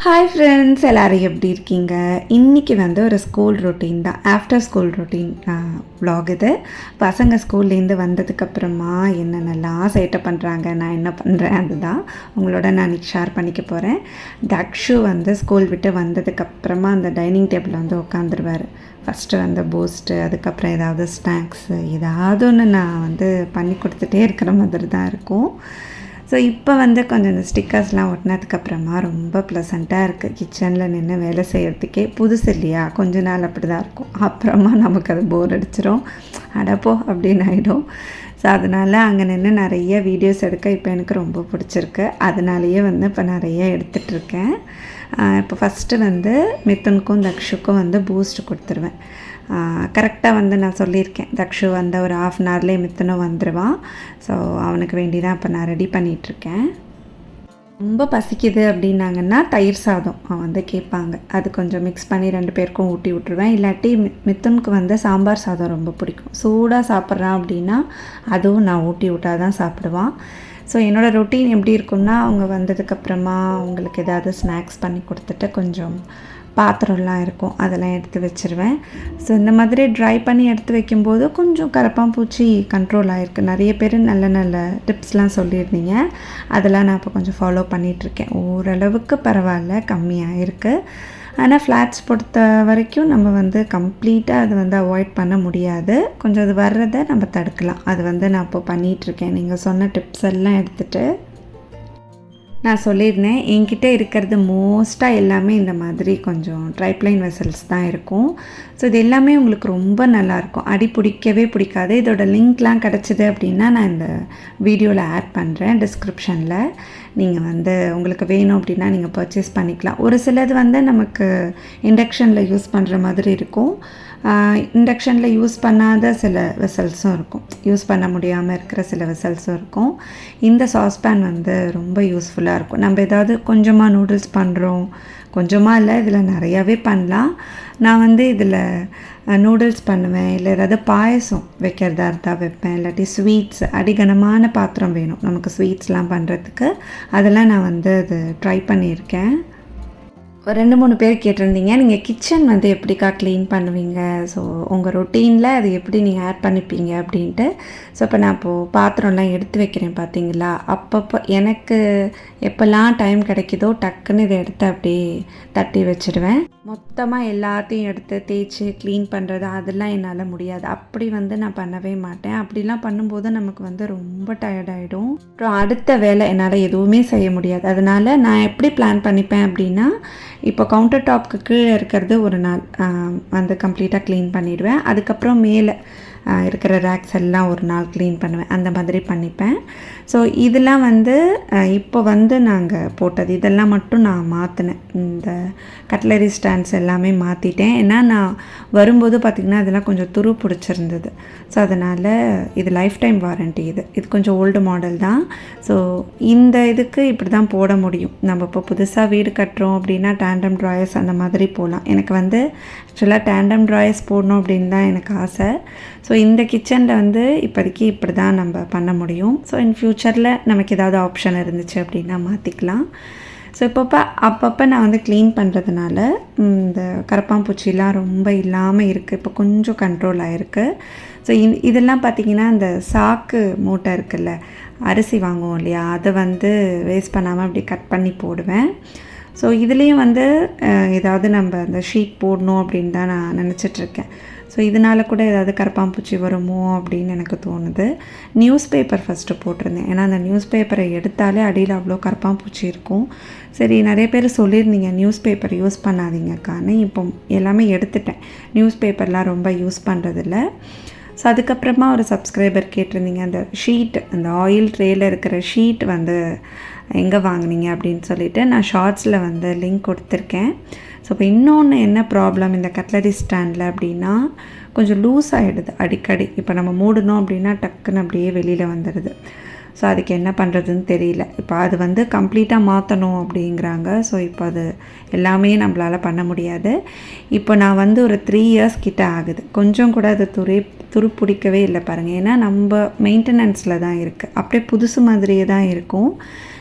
Hi friends, எல்லோரும் எப்படி இருக்கீங்க? இன்றைக்கி வந்து ஒரு ஸ்கூல் ரொட்டீன் தான், ஆஃப்டர் ஸ்கூல் ரொட்டீன் vlog இது. பசங்க ஸ்கூல்லேருந்து வந்ததுக்கப்புறமா என்னென்னலாம் சேட்டை பண்ணுறாங்க, நான் என்ன பண்ணுறேன், அதுதான் உங்களோட நான் இன்றைக்கி ஷேர் பண்ணிக்க போகிறேன். தக்ஷு வந்து ஸ்கூல் விட்டு வந்ததுக்கப்புறமா அந்த டைனிங் டேபிளில் வந்து உட்காந்துருவார். ஃபஸ்ட்டு வந்து பூஸ்ட்டு, அதுக்கப்புறம் ஏதாவது ஸ்நாக்ஸு, ஏதாவது ஒன்று நான் வந்து பண்ணி கொடுத்துட்டே இருக்கிற மாதிரி தான் இருக்கும். ஸோ இப்போ வந்து கொஞ்சம் இந்த ஸ்டிக்கர்ஸ்லாம் ஒட்டினதுக்கப்புறமா ரொம்ப ப்ளசண்ட்டாக இருக்குது. கிச்சனில் நின்று வேலை செய்கிறதுக்கே புதுசு இல்லையா, கொஞ்ச நாள் அப்படி தான் இருக்கும். அப்புறமா நமக்கு அது போர் அடிச்சிடும், அடப்போ அப்படின்னு ஆகிடும். ஸோ அதனால் அங்கே நின்று நிறைய வீடியோஸ் எடுக்க இப்போ எனக்கு ரொம்ப பிடிச்சிருக்கு. அதனாலேயே வந்து இப்போ நிறைய எடுத்துகிட்ருக்கேன். இப்போ ஃபஸ்ட்டு வந்து மித்துனுக்கும் தக்ஷுக்கும் வந்து பூஸ்ட் கொடுத்துருவேன். கரெக்டாக வந்து நான் சொல்லியிருக்கேன், தக்ஷு வந்து ஒரு ½ அன் ஹவர்லேயே மித்தனும் வந்துடுவான். ஸோ அவனுக்கு வேண்டி தான் இப்போ நான் ரெடி பண்ணிகிட்ருக்கேன். ரொம்ப பசிக்குது அப்படின்னாங்கன்னா தயிர் சாதம் வந்து கேட்பாங்க, அது கொஞ்சம் மிக்ஸ் பண்ணி 2 பேருக்கும் ஊட்டி விட்ருவேன். இல்லாட்டி மித்துனுக்கு வந்து சாம்பார் சாதம் ரொம்ப பிடிக்கும். சூடாக சாப்பிட்றான் அப்படின்னா அதுவும் நான் ஊட்டி விட்டால் தான் சாப்பிடுவான். ஸோ என்னோடய ரொட்டீன் எப்படி இருக்குன்னா, அவங்க வந்ததுக்கப்புறமா அவங்களுக்கு ஏதாவது ஸ்நாக்ஸ் பண்ணி கொடுத்துட்டு கொஞ்சம் பாத்திரம்லாம் இருக்கும், அதெல்லாம் எடுத்து வச்சுருவேன். ஸோ இந்த மாதிரி ட்ரை பண்ணி எடுத்து வைக்கும்போது கொஞ்சம் கரப்பான்பூச்சி கண்ட்ரோல் ஆகிருக்கு. நிறைய பேர் நல்ல நல்ல டிப்ஸ்லாம் சொல்லியிருந்தீங்க, அதெல்லாம் நான் இப்போ கொஞ்சம் ஃபாலோ பண்ணிகிட்ருக்கேன். ஓரளவுக்கு பரவாயில்ல, கம்மியாகிருக்கு. ஆனால் ஃப்ளாட்ஸ் பொறுத்த வரைக்கும் நம்ம வந்து கம்ப்ளீட்டாக அது வந்து அவாய்ட் பண்ண முடியாது. கொஞ்சம் அது வர்றதை நம்ம தடுக்கலாம். அது வந்து நான் இப்போ பண்ணிகிட்ருக்கேன். நீங்கள் சொன்ன டிப்ஸ் எல்லாம் எடுத்துகிட்டு நான் சொல்லியிருந்தேன், என்கிட்ட இருக்கிறது மோஸ்ட்டாக எல்லாமே இந்த மாதிரி கொஞ்சம் ட்ரைப்ளைன் வெசல்ஸ் தான் இருக்கும். ஸோ இது எல்லாமே உங்களுக்கு ரொம்ப நல்லாயிருக்கும், அடி பிடிக்கவே பிடிக்காது. இதோட லிங்க்லாம் கிடச்சிது அப்படின்னா நான் இந்த வீடியோவில் ஆட் பண்ணுறேன் டிஸ்கிரிப்ஷனில். நீங்கள் வந்து உங்களுக்கு வேணும் அப்படின்னா நீங்கள் பர்ச்சேஸ் பண்ணிக்கலாம். ஒரு சிலது வந்து நமக்கு இண்டக்ஷனில் யூஸ் பண்ணுற மாதிரி இருக்கும், இண்டக்ஷனில் யூஸ் பண்ணாத சில வெசல்ஸும் இருக்கும், யூஸ் பண்ண முடியாமல் இருக்கிற சில வெசல்ஸும் இருக்கும். இந்த சாஸ்பேன் வந்து ரொம்ப யூஸ்ஃபுல்லாக இருக்கும். நம்ம ஏதாவது கொஞ்சமாக நூடுல்ஸ் பண்ணுறோம், கொஞ்சமாக இல்லை, இதில் நிறையாவே பண்ணலாம். நான் வந்து இதில் நூடுல்ஸ் பண்ணுவேன், இல்லை ஏதாவது பாயசம் வைக்கிறதா இருந்தால் வைப்பேன். இல்லாட்டி ஸ்வீட்ஸ், அடிகனமான பாத்திரம் வேணும் நமக்கு ஸ்வீட்ஸ்லாம் பண்ணுறதுக்கு, அதெல்லாம் நான் வந்து அது ட்ரை பண்ணியிருக்கேன். ஒரு 2-3 பேர் கேட்டிருந்தீங்க, நீங்கள் கிச்சன் வந்து எப்படிக்கா க்ளீன் பண்ணுவீங்க, ஸோ உங்கள் ரொட்டீனில் அது எப்படி நீங்கள் ஆட் பண்ணிப்பீங்க அப்படின்ட்டு. ஸோ இப்போ நான் இப்போது பாத்திரம்லாம் எடுத்து வைக்கிறேன் பார்த்தீங்களா, அப்பப்போ எனக்கு எப்போல்லாம் டைம் கிடைக்குதோ டக்குன்னு இதை எடுத்து அப்படியே தட்டி வச்சுடுவேன். மொத்தமாக எல்லாத்தையும் எடுத்து தேய்ச்சி க்ளீன் பண்ணுறது அதெல்லாம் என்னால் முடியாது. அப்படி வந்து நான் பண்ணவே மாட்டேன். அப்படிலாம் பண்ணும்போது நமக்கு வந்து ரொம்ப டயர்டாகிடும். அப்புறம் அடுத்த வேலை என்னால் எதுவுமே செய்ய முடியாது. அதனால் நான் எப்படி பிளான் பண்ணிப்பேன் அப்படின்னா, இப்போ கவுண்டர் டாப்க்கு கீழே இருக்கிறது ஒரு நாள் வந்து கம்ப்ளீட்டாக க்ளீன் பண்ணிவிடுவேன். அதுக்கப்புறம் மேலே இருக்கிற ரேக்ஸ் எல்லாம் ஒரு நாள் க்ளீன் பண்ணுவேன், அந்த மாதிரி பண்ணிப்பேன். ஸோ இதெல்லாம் வந்து இப்போ வந்து நாங்கள் போட்டது, இதெல்லாம் மட்டும் நான் மாற்றினேன். இந்த கட்லரி ஸ்டாண்ட்ஸ் எல்லாமே மாற்றிட்டேன். ஏன்னா நான் வரும்போது பார்த்திங்கன்னா இதெல்லாம் கொஞ்சம் துரு பிடிச்சிருந்தது. ஸோ அதனால் இது லைஃப் டைம் வாரண்ட்டி, இது கொஞ்சம் ஓல்டு மாடல் தான். ஸோ இந்த இதுக்கு இப்படி தான் போட முடியும். நம்ம இப்போ புதுசாக வீடு கட்டுறோம் அப்படின்னா டேண்டம் ட்ராயர்ஸ் அந்த மாதிரி போகலாம். எனக்கு வந்து ஆக்சுவலாக டேண்டம் ட்ராயர்ஸ் போடணும் அப்படின்னு தான் எனக்கு ஆசை. ஸோ இந்த கிச்சனில் வந்து இப்போதைக்கு இப்படி தான் நம்ம பண்ண முடியும். ஸோ இன் ஃப்யூச்சரில் நமக்கு ஏதாவது ஆப்ஷன் இருந்துச்சு அப்படின்னா மாற்றிக்கலாம். ஸோ அப்பப்போ நான் வந்து க்ளீன் பண்ணுறதுனால இந்த கரப்பாம்பூச்சிலாம் ரொம்ப இல்லாமல் இருக்குது, இப்போ கொஞ்சம் கண்ட்ரோல் ஆகிருக்கு. ஸோ இதெல்லாம் பார்த்திங்கன்னா இந்த சாக்கு மூட்டை இருக்குல்ல, அரிசி வாங்குவோம் இல்லையா, அதை வந்து வேஸ்ட் பண்ணாமல் அப்படி கட் பண்ணி போடுவேன். ஸோ இதுலேயும் வந்து ஏதாவது நம்ம அந்த ஷீட் போடணும் அப்படின்னு தான் நான் நினச்சிட்ருக்கேன். ஸோ இதனால் கூட ஏதாவது கரப்பாம்பூச்சி வருமோ அப்படின்னு எனக்கு தோணுது. நியூஸ் பேப்பர் ஃபஸ்ட்டு போட்டிருந்தேன், ஏன்னா அந்த நியூஸ் பேப்பரை எடுத்தாலே அடியில் அவ்வளோ கரப்பாம்பூச்சி இருக்கும். சரி, நிறைய பேர் சொல்லியிருந்தீங்க நியூஸ் பேப்பர் யூஸ் பண்ணாதீங்கக்கான்னு. இப்போ எல்லாமே எடுத்துட்டேன், நியூஸ் பேப்பர்லாம் ரொம்ப யூஸ் பண்ணுறதில்ல. ஸோ அதுக்கப்புறமா ஒரு சப்ஸ்கிரைபர் கேட்டிருந்தீங்க, அந்த ஷீட், அந்த ஆயில் ட்ரேயில் இருக்கிற ஷீட் வந்து எங்கே வாங்கினீங்க அப்படின்னு சொல்லிவிட்டு. நான் ஷார்ட்ஸில் வந்து லிங்க் கொடுத்துருக்கேன். ஸோ இப்போ இன்னொன்று என்ன ப்ராப்ளம் இந்த கட்லரி ஸ்டாண்டில் அப்படின்னா, கொஞ்சம் லூஸ் ஆகிடுது அடிக்கடி. இப்போ நம்ம மூடணும் அப்படின்னா டக்குன்னு அப்படியே வெளியில் வந்துடுது. ஸோ அதுக்கு என்ன பண்ணுறதுன்னு தெரியல. இப்போ அது வந்து கம்ப்ளீட்டாக மாற்றணும் அப்படிங்கிறாங்க. ஸோ இப்போ அது எல்லாமே நம்மளால் பண்ண முடியாது. இப்போ நான் வந்து ஒரு 3 இயர்ஸ் கிட்ட ஆகுது, கொஞ்சம் கூட அது துரு பிடிக்கவே இல்லை பாருங்கள். ஏன்னா நம்ம மெயின்டெனன்ஸில் தான் இருக்குது, அப்படியே புதுசு மாதிரியே தான் இருக்கும்.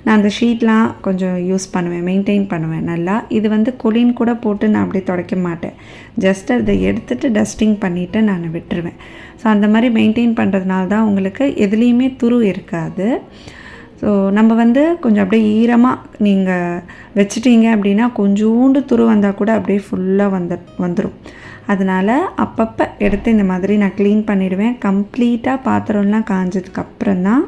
நான் அந்த ஷீட்லாம் கொஞ்சம் யூஸ் பண்ணுவேன், மெயின்டைன் பண்ணுவேன் நல்லா. இது வந்து கொலின் கூட போட்டு நான் அப்படியே துடைக்க மாட்டேன். ஜஸ்ட் அதை எடுத்துகிட்டு டஸ்டிங் பண்ணிவிட்டு நான் விட்டுருவேன். ஸோ அந்த மாதிரி மெயின்டைன் பண்ணுறதுனால தான் உங்களுக்கு எதுலேயுமே துரு இருக்காது. ஸோ நம்ம வந்து கொஞ்சம் அப்படியே ஈரமாக நீங்கள் வச்சிட்டிங்க அப்படின்னா கொஞ்சோண்டு துரு வந்தால் கூட அப்படியே ஃபுல்லாக வந்துடும். அதனால் அப்பப்போ எடுத்து இந்த மாதிரி நான் க்ளீன் பண்ணிவிடுவேன். கம்ப்ளீட்டாக பாத்திரம்லாம் காஞ்சதுக்கப்புறம் தான்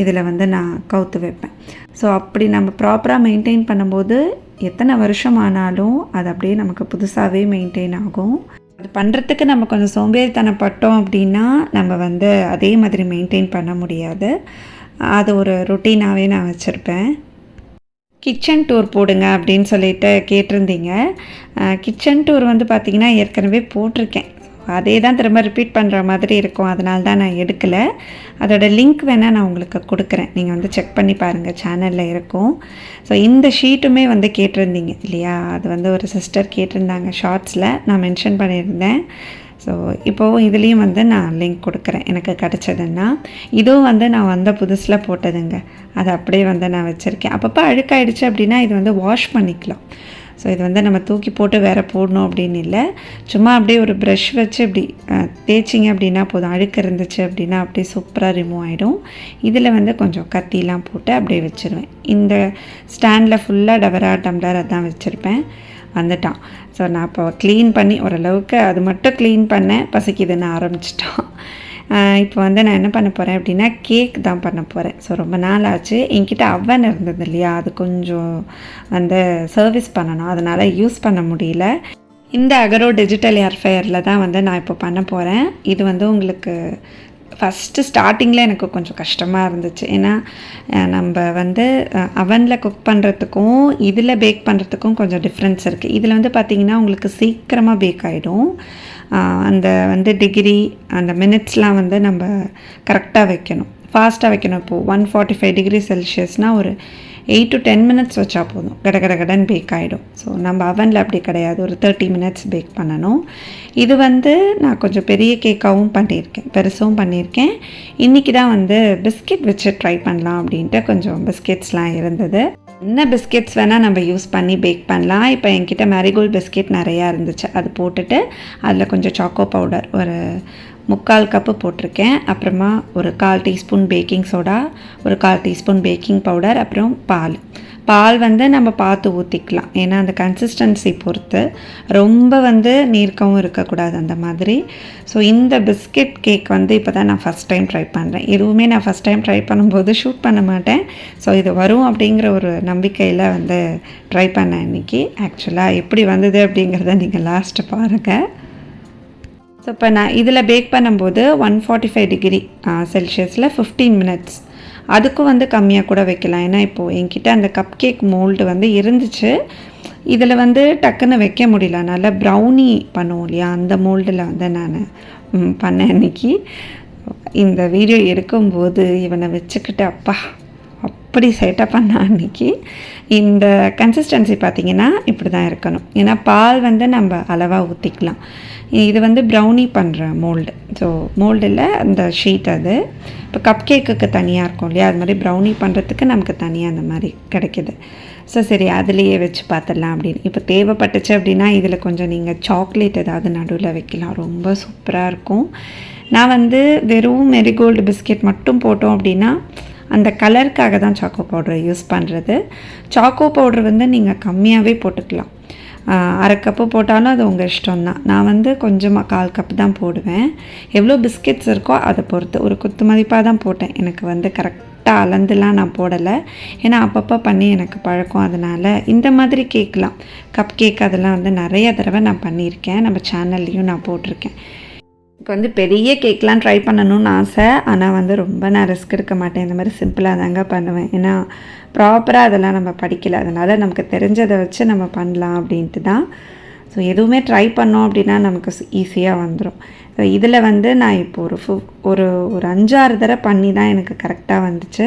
இதில் வந்து நான் கவுத்து வைப்பேன். ஸோ அப்படி நம்ம ப்ராப்பராக மெயின்டைன் பண்ணும்போது எத்தனை வருஷம் ஆனாலும் அது அப்படியே நமக்கு புதுசாகவே மெயின்டைன் ஆகும். அது பண்ணுறதுக்கு நம்ம கொஞ்சம் சோம்பேறித்தனப்பட்டோம் அப்படின்னா நம்ம வந்து அதே மாதிரி மெயின்டைன் பண்ண முடியாது. அது ஒரு ரொட்டீனாகவே நான் வச்சுருப்பேன். கிச்சன் டூர் போடுங்க அப்படின்னு சொல்லிட்டு கேட்டிருந்தீங்க. கிச்சன் டூர் வந்து பார்த்திங்கன்னா ஏற்கனவே போட்டிருக்கேன். அதே தான் திரும்ப ரிப்பீட் பண்ணுற மாதிரி இருக்கும். அதனால தான் நான் எடுக்கலை. அதோட லிங்க் வேணால் நான் உங்களுக்கு கொடுக்குறேன். நீங்கள் வந்து செக் பண்ணி பாருங்கள், சேனலில் இருக்கும். ஸோ இந்த ஷீட்டுமே வந்து கேட்டிருந்தீங்க இல்லையா? அது வந்து ஒரு சிஸ்டர் கேட்டிருந்தாங்க ஷார்ட்ஸில், நான் மென்ஷன் பண்ணியிருந்தேன். ஸோ இப்போவும் இதுலேயும் வந்து நான் லிங்க் கொடுக்குறேன் எனக்கு கிடச்சதுன்னா. இதுவும் வந்து நான் வந்த புதுசில் போட்டதுங்க. அதை அப்படியே வந்து நான் வச்சுருக்கேன். அப்பப்போ அழுக்காயிடுச்சு அப்படின்னா இது வந்து வாஷ் பண்ணிக்கலாம். ஸோ இது வந்து நம்ம தூக்கி போட்டு வேறு போடணும் அப்படின்னு இல்லை. சும்மா அப்படியே ஒரு ப்ரஷ் வச்சு இப்படி தேய்ச்சிங்க அப்படின்னா போதும். அழுக்கு இருந்துச்சு அப்படின்னா அப்படியே சூப்பராக ரிமூவ் ஆகிடும். இதில் வந்து கொஞ்சம் கத்திலாம் போட்டு அப்படியே வச்சுருவேன். இந்த ஸ்டாண்டில் ஃபுல்லாக டபரா டம்ளர் அதான் வச்சுருப்பேன். வந்துட்டான். ஸோ நான் இப்போ க்ளீன் பண்ணி ஓரளவுக்கு அது மட்டும் க்ளீன் பண்ணேன். பசிக்குதுன்னு ஆரம்பிச்சிட்டான். இப்போ வந்து நான் என்ன பண்ண போகிறேன் அப்படின்னா கேக் தான் பண்ண போகிறேன். ஸோ ரொம்ப நாள் ஆச்சு. என்கிட்ட அவன் இருந்தது இல்லையா, அது கொஞ்சம் வந்து சர்வீஸ் பண்ணணும், அதனால் யூஸ் பண்ண முடியல. இந்த அகரோ டிஜிட்டல் ஏர் ஃப்ரையரில் தான் வந்து நான் இப்போ பண்ண போகிறேன். இது வந்து உங்களுக்கு ஃபஸ்ட்டு ஸ்டார்டிங்கில் எனக்கு கொஞ்சம் கஷ்டமாக இருந்துச்சு. ஏன்னா நம்ம வந்து அவனில் குக் பண்ணுறதுக்கும் இதில் பேக் பண்ணுறதுக்கும் கொஞ்சம் டிஃப்ரென்ஸ் இருக்குது. இதில் வந்து பார்த்திங்கன்னா உங்களுக்கு சீக்கிரமாக பேக் ஆகிடும். அந்த வந்து டிகிரி அந்த மினிட்ஸ்லாம் வந்து நம்ம கரெக்டாக வைக்கணும், ஃபாஸ்ட்டாக வைக்கணும். இப்போது 145 டிகிரி செல்சியஸ்னால் ஒரு 8 to 10 மினிட்ஸ் வச்சா போதும், கடன் பேக் ஆகிடும். ஸோ நம்ம அவனில் அப்படி கிடையாது, ஒரு 30 மினிட்ஸ் பேக் பண்ணணும். இது வந்து நான் கொஞ்சம் பெரிய கேக்காகவும் பண்ணியிருக்கேன், பெருசும் பண்ணியிருக்கேன். இன்றைக்கி தான் வந்து பிஸ்கெட் வச்சு ட்ரை பண்ணலாம் அப்படின்ட்டு கொஞ்சம் பிஸ்கெட்ஸ்லாம் இருந்தது. என்ன பிஸ்கெட்ஸ் வேணால் நம்ம யூஸ் பண்ணி பேக் பண்ணலாம். இப்போ என்கிட்ட மேரிகோல்டு பிஸ்கெட் நிறையா இருந்துச்சு. அது போட்டுட்டு அதில் கொஞ்சம் சாக்கோ பவுடர் ஒரு 3/4 கப்பு போட்டிருக்கேன். அப்புறமா ஒரு 1/4 டீஸ்பூன் பேக்கிங் சோடா, ஒரு 1/4 டீஸ்பூன் பேக்கிங் பவுடர், அப்புறம் பால் வந்து நம்ம பார்த்து ஊற்றிக்கலாம். ஏன்னா அந்த கன்சிஸ்டன்சி பொறுத்து ரொம்ப வந்து நீர்க்கவும் இருக்கக்கூடாது அந்த மாதிரி. ஸோ இந்த பிஸ்கெட் கேக் வந்து இப்போ தான் நான் ஃபஸ்ட் டைம் ட்ரை பண்ணுறேன். எதுவுமே நான் ஃபஸ்ட் டைம் ட்ரை பண்ணும்போது ஷூட் பண்ண மாட்டேன். ஸோ இது வரும் அப்படிங்கிற ஒரு நம்பிக்கையில் வந்து ட்ரை பண்ணேன் இன்றைக்கி. ஆக்சுவலாக எப்படி வந்தது அப்படிங்கிறத நீங்கள் லாஸ்ட்டு பாருங்கள். ஸோ இப்போ நான் இதில் பேக் பண்ணும்போது 145 டிகிரி செல்சியஸில் 15 மினிட்ஸ், அதுக்கும் வந்து கம்மியாக கூட வைக்கலாம். ஏன்னா இப்போது என்கிட்ட அந்த கப் கேக் மோல்டு வந்து இருந்துச்சு. இதில் வந்து டக்குன்னு வைக்க முடியல. நல்லா ப்ரௌனி பண்ணுவோம் இல்லையா, அந்த மோல்டில் வந்து நான் பண்ணேன் இன்றைக்கி. இந்த வீடியோ எடுக்கும்போது இவனை வச்சுக்கிட்டு அப்படி சேட்டை பண்ண அன்றைக்கி. இந்த கன்சிஸ்டன்சி பார்த்திங்கன்னா இப்படி தான் இருக்கணும். ஏன்னா பால் வந்து நம்ம அளவாக ஊற்றிக்கலாம். இது வந்து ப்ரௌனி பண்ணுற மோல்டு. ஸோ மோல்டில் அந்த ஷீட் அது இப்போ கப் கேக்குக்கு தனியாக இருக்கும் இல்லையா, அது மாதிரி ப்ரௌனி பண்ணுறதுக்கு நமக்கு தனியாக அந்த மாதிரி கிடைக்கிது. ஸோ சரி அதுலேயே வச்சு பார்த்துடலாம் அப்படின்னு. இப்போ தேவைப்பட்டுச்சு அப்படின்னா இதில் கொஞ்சம் நீங்கள் சாக்லேட் ஏதாவது நடுவில் வைக்கலாம், ரொம்ப சூப்பராக இருக்கும். நான் வந்து வெறும் மெரிகோல்டு பிஸ்கெட் மட்டும் போட்டோம் அப்படின்னா அந்த கலருக்காக தான் சாக்கோ பவுடரை யூஸ் பண்ணுறது. சாக்கோ பவுடர் வந்து நீங்கள் கம்மியாகவே போட்டுக்கலாம். 1/2 கப்பு போட்டாலும் அது உங்கள் இஷ்டம்தான். நான் வந்து கொஞ்சமாக 1/4 கப்பு தான் போடுவேன். எவ்வளோ பிஸ்கெட்ஸ் இருக்கோ அதை பொறுத்து ஒரு குத்து மதிப்பாக தான் போட்டேன். எனக்கு வந்து கரெக்டாக அளந்துலாம் நான் போடலை. ஏன்னா அப்பப்போ பண்ணி எனக்கு பழக்கம். அதனால் இந்த மாதிரி கேட்கலாம், கப் கேக் அதெல்லாம் வந்து நிறைய தடவை நான் பண்ணியிருக்கேன். நம்ம சேனல்லையும் நான் போட்டிருக்கேன். இப்போ வந்து பெரிய கேக்லாம் ட்ரை பண்ணணும்னு ஆசை. ஆனால் வந்து ரொம்ப நான் ரிஸ்க் எடுக்க மாட்டேன். இந்த மாதிரி சிம்பிளாக தாங்க பண்ணுவேன். ஏன்னா ப்ராப்பராக அதெல்லாம் நம்ம படிக்கலை. அதனால் நமக்கு தெரிஞ்சதை வச்சு நம்ம பண்ணலாம் அப்படின்ட்டு தான். ஸோ எதுவுமே ட்ரை பண்ணோம் அப்படின்னா நமக்கு ஈஸியாக வந்துடும். ஸோ இதில் வந்து நான் இப்போ ஒரு 5-6 தடவை பண்ணி தான் எனக்கு கரெக்டாக வந்துச்சு.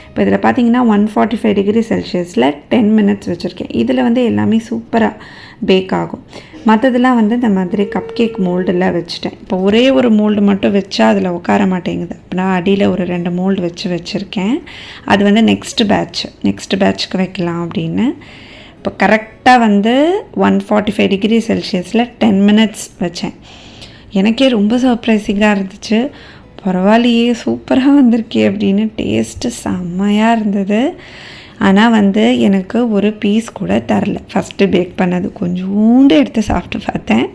இப்போ இதில் பார்த்தீங்கன்னா 145 டிகிரி செல்சியஸில் 10 மினிட்ஸ் வச்சுருக்கேன். இதில் வந்து எல்லாமே சூப்பராக பேக் ஆகும். மற்றதெல்லாம் வந்து இந்த மாதிரி கப் கேக் மோல்டில் வச்சுட்டேன். இப்போ ஒரே ஒரு மோல்டு மட்டும் வச்சா அதில் உட்கார மாட்டேங்குது. இப்போ நான் அடியில் ஒரு 2 மோல்டு வச்சுருக்கேன். அது வந்து நெக்ஸ்ட் பேட்ச்க்கு வைக்கலாம் அப்படின்னு. இப்போ கரெக்டாக வந்து 145 டிகிரி செல்சியஸில் 10 மினிட்ஸ் வச்சேன். எனக்கே ரொம்ப சர்ப்ரைசிங்காக இருந்துச்சு. பரவாயில்லையே, சூப்பராக வந்திருக்கே அப்படின்னு. டேஸ்ட்டு செம்மையாக இருந்தது. ஆனால் வந்து எனக்கு ஒரு பீஸ் கூட தரல. ஃபஸ்ட்டு பேக் பண்ணது கொஞ்சோண்டு எடுத்து சாப்பிட்டு பார்த்தேன்.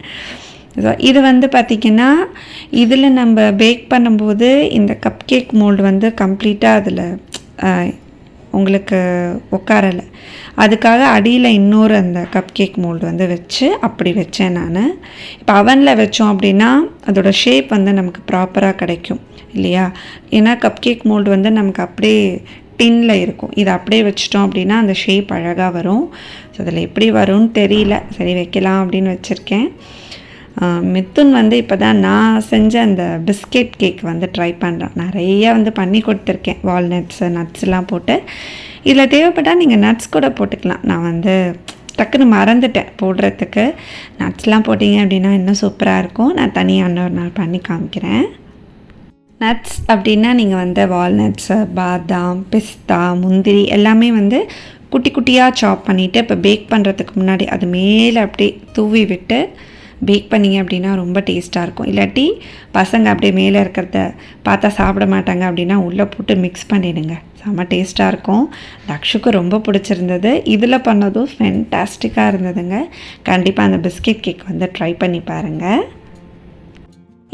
ஸோ இது வந்து பார்த்திங்கன்னா இதில் நம்ம பேக் பண்ணும்போது இந்த கப் கேக் மோல்டு வந்து கம்ப்ளீட்டாக அதில் உங்களுக்கு உட்காரலை. அதுக்காக அடியில் இன்னொரு அந்த கப் கேக் மோல்டு வந்து வச்சு அப்படி வச்சேன் நான். இப்போ அவனில் வச்சோம் அப்படின்னா அதோட ஷேப் வந்து நமக்கு ப்ராப்பராக கிடைக்கும் இல்லையா? ஏன்னா கப் கேக் மோல்டு வந்து நமக்கு அப்படியே டின்னில் இருக்கும். இதை அப்படியே வச்சிட்டோம் அப்படின்னா அந்த ஷேப் அழகாக வரும். ஸோ அதில் எப்படி வரும்னு தெரியல. சரி வைக்கலாம் அப்படின்னு வச்சுருக்கேன். மித்துன் வந்து இப்போ தான் நான் செஞ்ச அந்த பிஸ்கெட் கேக் வந்து ட்ரை பண்ணுறேன். நிறையா வந்து பண்ணி கொடுத்துருக்கேன். வால்நட்ஸு நட்ஸ்லாம் போட்டு. இதில் தேவைப்பட்டால் நீங்கள் நட்ஸ் கூட போட்டுக்கலாம். நான் வந்து டக்குன்னு மறந்துட்டேன் போடுறதுக்கு. நட்ஸ்லாம் போட்டிங்க அப்படின்னா இன்னும் சூப்பராக இருக்கும். நான் தனியாக இன்னொரு நாள் பண்ணி காமிக்கிறேன். நட்ஸ் அப்படின்னா நீங்கள் வந்து வால்நட்ஸு, பாதாம், பிஸ்தா, முந்திரி எல்லாமே வந்து குட்டி குட்டியாக சாப் பண்ணிவிட்டு இப்போ பேக் பண்ணுறதுக்கு முன்னாடி அது மேலே அப்படியே தூவி விட்டு பேக் பண்ணிங்க அப்படின்னா ரொம்ப டேஸ்ட்டாக இருக்கும். இல்லாட்டி பசங்க அப்படியே மேலே இருக்கிறத பார்த்தா சாப்பிட மாட்டாங்க அப்படின்னா உள்ளே போட்டு மிக்ஸ் பண்ணிவிடுங்க. செம்ம டேஸ்ட்டாக இருக்கும். தக்ஷுக்கு ரொம்ப பிடிச்சிருந்தது. இதில் பண்ணதும் ஃபென்டாஸ்டிக்காக இருந்ததுங்க. கண்டிப்பாக அந்த பிஸ்கெட் கேக் வந்து ட்ரை பண்ணி பாருங்கள்.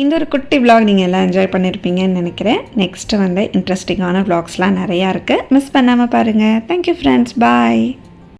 இந்த ஒரு குட்டி விலாக் நீங்கள் எல்லாம் என்ஜாய் பண்ணியிருப்பீங்கன்னு நினைக்கிறேன். நெக்ஸ்ட்டு வந்து இன்ட்ரெஸ்டிங்கான விலாக்ஸ்லாம் நிறையா இருக்குது. மிஸ் பண்ணாமல் பாருங்கள். Thank you friends. பாய்.